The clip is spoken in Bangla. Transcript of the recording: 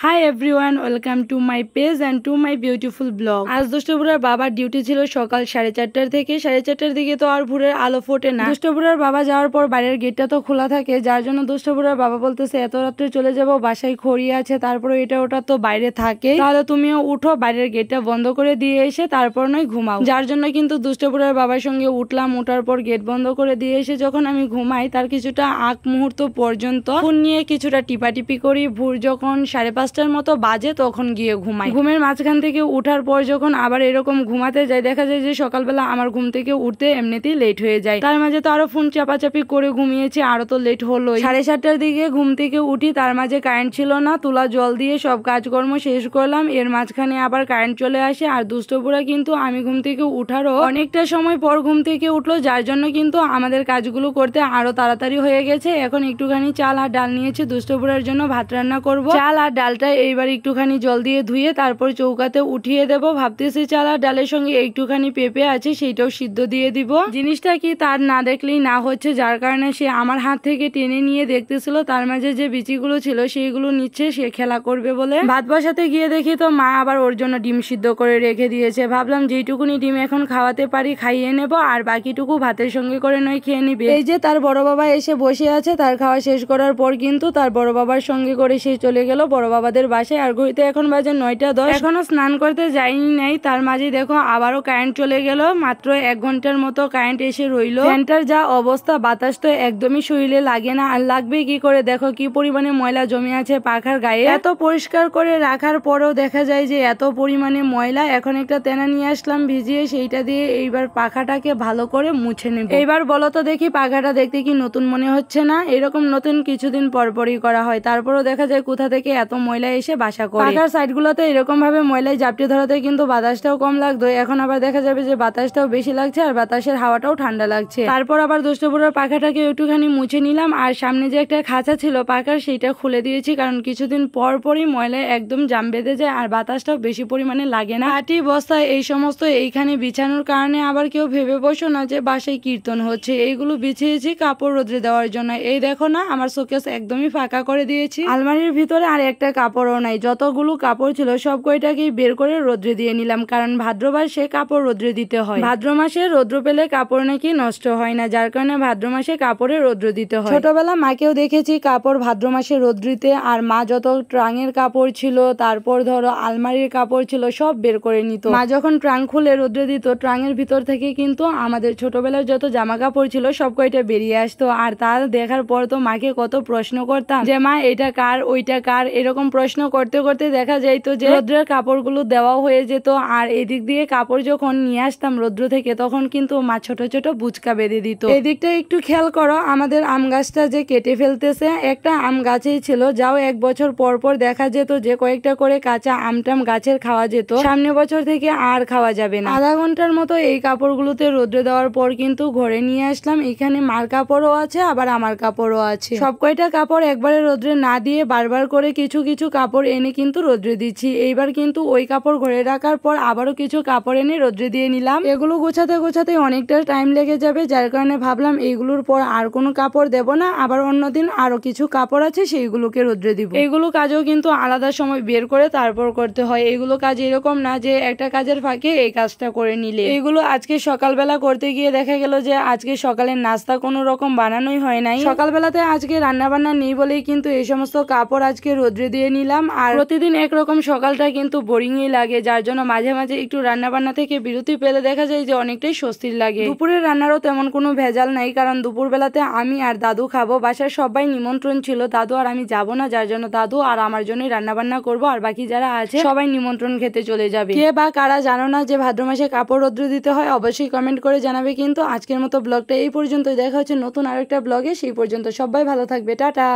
Hi everyone, welcome to my page and to my beautiful blog. আজ দুষ্টপুরার বাবার ডিউটি ছিল সকাল 4:30 থেকে 4:30 দিকে তো আর ভোরের আলো ফোটে না। দুষ্টপুরার বাবা যাওয়ার পর বাইরের গেটটা তো খোলা থাকে, যার জন্য দুষ্টপুরার বাবা বলতেছে এত রাত্রে চলে যাব, বাসায় খড়ি আছে, তারপরে এটা ওটা তো বাইরে থাকে, তাহলে তুমিও উঠো, বাইরের গেটটা বন্ধ করে দিয়ে এসে তারপর নয় ঘুমাও। যার জন্য কিন্তু দুষ্টপুরার বাবার সঙ্গে উঠলাম। উঠার পর গেট বন্ধ করে দিয়ে এসে যখন আমি ঘুমাই, তার কিছুটা আগ মুহূর্ত পর্যন্ত ফোন নিয়ে কিছুটা টিপাটিপি করি। ভোর যখন 5:30টার মতো বাজে তখন গিয়ে ঘুমাই। ঘুমের মাঝখান থেকে উঠার পর যখন আবার এরকম ঘুমাতে যাই, দেখা যায় যে সকালবেলা আমার ঘুম থেকে উঠতে এমনিতেই লেট হয়ে যায়। তার মাঝে তো আরো ফোন চাপাচাপি করে ঘুমিয়েছি, আরো তো লেট হলো। 7:30টার দিকে ঘুম থেকে উঠি, তার মাঝে কারেন্ট ছিল না, তুলা জল দিয়ে সব কাজকর্ম শেষ করলাম। এর মাঝখানে আবার কারেন্ট চলে আসে। আর দুষ্টপুরা কিন্তু আমি ঘুম থেকে উঠারও অনেকটা সময় পর ঘুম থেকে উঠলো, যার জন্য কিন্তু আমাদের কাজগুলো করতে আরো তাড়াতাড়ি হয়ে গেছে। এখন একটুখানি চাল আর ডাল নিয়েছি, দুষ্টপুরার জন্য ভাত রান্না করব। চাল আর ডালটা এইবার একটুখানি জল দিয়ে ধুয়ে তারপর চৌকাতে উঠিয়ে দেব। ভাবতেছি চাল আর ডালের সঙ্গে একটুখানি পেঁপে আছে, সেইটাও সিদ্ধ দিয়ে দিব। জিনিসটা কি তার না দেখলেই না হচ্ছে, যার কারণে সে আমার হাত থেকে টেনে নিয়ে দেখতেছিল। তার মাঝে যে বিচিগুলো ছিল সেইগুলো নিচ্ছে, সে খেলা করবে বলে। ভাত বসাতে গিয়ে দেখি তো মা আবার ওর জন্য ডিম সিদ্ধ করে রেখে দিয়েছে। ভাবলাম যেইটুকুনি ডিম এখন খাওয়াতে পারি খাইয়ে নেব, আর বাকিটুকু ভাতের সঙ্গে করে নয় খেয়ে নিবে। এই যে তার বড় বাবা এসে বসে আছে, তার খাওয়া শেষ করার পর কিন্তু তার বড় বাবার সঙ্গে করে সে চলে গেল বড় বাবাদের বাসায়। আর ঘড়িতে এখন বাজে 9:10, এখনো স্নান করতে যাইনি নাই। তার মাঝে দেখো আবারও কারেন্ট চলে গেল। মাত্র 1 ঘন্টার মতো কারেন্ট এসে রইলো। ফ্যানটার যা অবস্থা, বাতাস তো একদমই শরীরে লাগে না, আর লাগবে কি করে? দেখো কি পরিমাণে ময়লা জমে আছে পাখার গায়ে। এত পরিষ্কার করে রাখার পরেও দেখা যায় যে এত পরিমাণে ময়লা। এখন একটা তেনা নিয়ে আসলাম ভিজিয়ে, সেইটা দিয়ে এইবার পাখাটাকে ভালো করে মুছে নেব। এইবার বলো তো দেখি, পাখাটা দেখতে কি নতুন মনে হচ্ছে না? এরকম নতুন কিছুদিন পরপরই করা হয়, তারপরও দেখা যায় কোথা থেকে এত ময়লা এসে বাসা করে। পাখার সাইড গুলোতে এরকম ভাবে ময়লায় জাপটে ধরাতে কিন্তু বাতাসটাও কম লাগতো, এখন আবার দেখা যাবে যে বাতাসটাও বেশি লাগছে আর বাতাসের হাওয়াটাও ঠান্ডা লাগছে। তারপর আবার দুষ্টপুরার পাখাটাকে একটুখানি মুছে নিলাম, আর সামনে যে একটা খাঁচা ছিল পাখার, সেইটা খুলে দিয়েছি, কারণ কিছুদিন পর পরই ময়লায় একদম জাম বেঁধে যায় আর বাতাসটাও বেশি পরিমাণে লাগে না। আটি বস্তায় এই সমস্ত এইখানে বিছানোর কারণে আবার কেউ ভেবে বসো না যে বাসায় কীর্তন হচ্ছে। এইগুলো বিছিয়েছি কাপড় রোদ্রে দেওয়ার জন্য। এই দেখো না, আমার শোকেস একদমই ফাঁকা করে দিয়েছি। আলমারির ভিতরে আর একটা কাপড়ও নাই, যতগুলো কাপড় ছিল সব কয়টাকেই বের করে রোদ্রে দিয়ে নিলাম, কারণ ভাদ্র মাসে কাপড় রোদ্রে দিতে হয়। ভাদ্র মাসে রৌদ্র পেলে কাপড় নাকি নষ্ট হয় না, যার কারণে ভাদ্র মাসে কাপড়ে রৌদ্র দিতে হয়। ছোটবেলা মাকেও দেখেছি কাপড় ভাদ্র মাসে রৌদ্র দিতে, আর মা যত ট্রাঙের কাপড় ছিল, তারপর ধরো আলমারির কাপড় ছিল, সব বের করে নিত। মা যখন ট্রাং খুলে রৌদ্রে দিত, ট্রাঙের ভিতর থেকে কিন্তু আমাদের ছোটবেলার যত জামা কাপড় ছিল সব কয়টা বেরিয়ে আসতো। আর তার দেখার পর তো মাকে কত প্রশ্ন করতাম যে মা এটা কার, ওইটা কার, এরকম প্রশ্ন করতে করতে দেখা যাইতো যে রৌদ্রের কাপড়গুলো দেওয়া হয়ে যেত। আর এদিক দিয়ে কাপড় যখন নিয়ে আসতাম রৌদ্র থেকে, তখন কিন্তু মা ছোট ছোট বুচকা বেঁধে দিত। এদিকটা একটু খেয়াল করো, আমাদের আম গাছটা যে কেটে ফেলতেছে। একটা আম গাছেই ছিল, যাও 1 বছর পর পর দেখা যেত যে কয়েকটা করে কাঁচা আমটাম গাছের খাওয়া যেত, সামনে বছর থেকে আর খাওয়া যাবে না। আধা ঘন্টার মতো এই কাপড়গুলোতে রৌদ্রে দেওয়ার পর কিন্তু ঘরে নিয়ে আসলাম। এখানে মার কাপড়ও আছে, আবার আমার কাপড়ও আছে। সব কয়টা কাপড় একবারে রৌদ্রে না দিয়ে বারবার করে কিছু কিছু কাপড় এনে কিন্তু রৌদ্রে দিচ্ছি। এইবার কিন্তু ওই কাপড় ঘরে রাখার পর আবারও কিছু কাপড় এনে রৌদ্রে দিয়ে নিলাম। এগুলো গোছাতে গোছাতে অনেকটা টাইম লেগে যাবে, যার কারণে ভাবলাম এইগুলোর পর আর কোনো কাপড় দেব না, আবার অন্যদিন আরো কিছু কাপড় আছে সেইগুলোকে রৌদ্রে দিব। এইগুলো কাজও কিন্তু আলাদা সময় বের করে তারপর করতে হয়। এইগুলো কাজ এরকম না যে একটা কাজের ফাঁকে এই কাজটা করে নিলে। এইগুলো আজকে সকালবেলা করতে গিয়ে দেখা গেল যে আজকে সকালের নাস্তা কোনো রকম বানানোই হয় নাই। সকালবেলাতে আজকে রান্না বান্না নেই বলেই কিন্তু এই সমস্ত কাপড় আজকে রৌদ্রে দিয়ে নিলাম। আর প্রতিদিন একরকম সকালটা কিন্তু বোরিংই লাগে, যার জন্য মাঝে মাঝে একটু রান্না বান্না থেকে বিরতি পেলে দেখা যায় যে অনেকটাই স্বস্তির লাগে। দুপুরের রান্নারও তেমন কোনো ভেজাল নাই, কারণ দুপুর বেলাতে আমি আর দাদু খাবো। বাসার সবাই নিমন্ত্রণ ছিল, দাদু আর আমি যাব না, যার জন্য দাদু আর আমার জন্যই রান্না বান্না করবো, আর বাকি যারা আছে সবাই নিমন্ত্রণ খেতে চলে যাবে। কে বা কারা জানো না যে ভাদ্র মাসে কাপড় রৌদ্র দিতে হয়, অবশ্যই কমেন্ট করে জানাবে। কিন্তু আজকের মতো ব্লগটা এই পর্যন্তই, দেখা হচ্ছে নতুন আরেকটা ব্লগে। সেই পর্যন্ত সবাই ভালো থাকবে, টাটা।